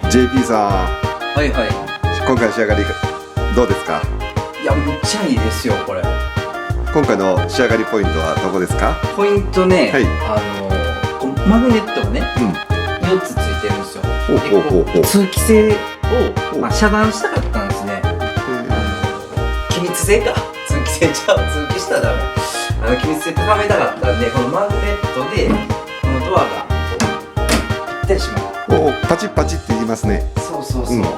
JP さん、はいはい。今回仕上がりどうですか？いや、むっちゃいいですよこれ。今回の仕上がりポイントはどこですか？ポイントね、はい、このマグネットがね、4つついてるんですよ。で、通気性を、遮断したかったんですね。気密性か、通気性ちゃう、通気したらダメ。気密性高めたかったんで、このマグネットでこのドアがぴったりしまう。おお、パチッパチッって言いますね。そうそうそう。で、こ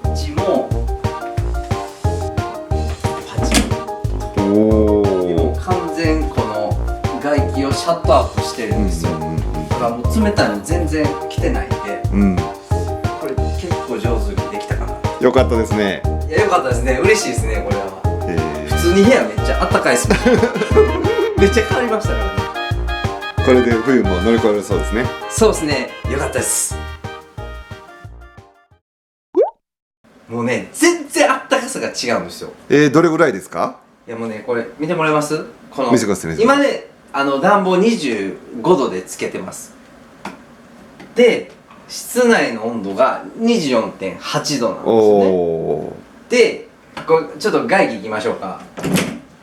っちもパチッ。おお。完全この外気をシャットアップしてるんですよ。だからもう冷たいの全然来てないんで、これ結構上手にできたかな。よかったですね。いや、よかったですね。嬉しいですね、これは。普通に部屋めっちゃ暖かいですもん。めっちゃ変わりましたからね。これで冬も乗り越えるそうですね。そうですね。よかったです。もうね、全然あったかさが違うんですよ。どれぐらいですか？いやもうね、これ見てもらえます？この見せてください。今ね、暖房25度でつけてます。で、室内の温度が 24.8 度なんですね。で、これちょっと外気いきましょうか。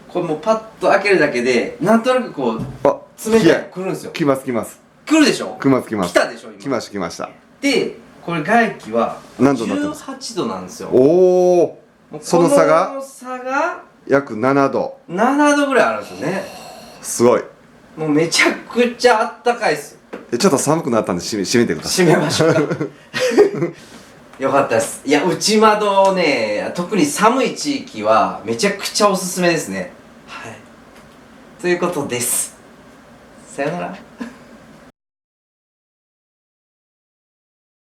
これもうパッと開けるだけで、なんとなくこう冷たいの来るんですよ。来ます来ます。来るでしょ？来ます来ます。来たでしょ今。来ました来ました。で、これ外気は何度になってますか？18度なんですよ。おお。その差が約7度。7度ぐらいあるんですよね。すごい。もうめちゃくちゃあったかいっす。ちょっと寒くなったんで閉めてください。閉めましょうか。よかったです。いや、内窓ね、特に寒い地域はめちゃくちゃおすすめですね。はい。ということです。さよなら。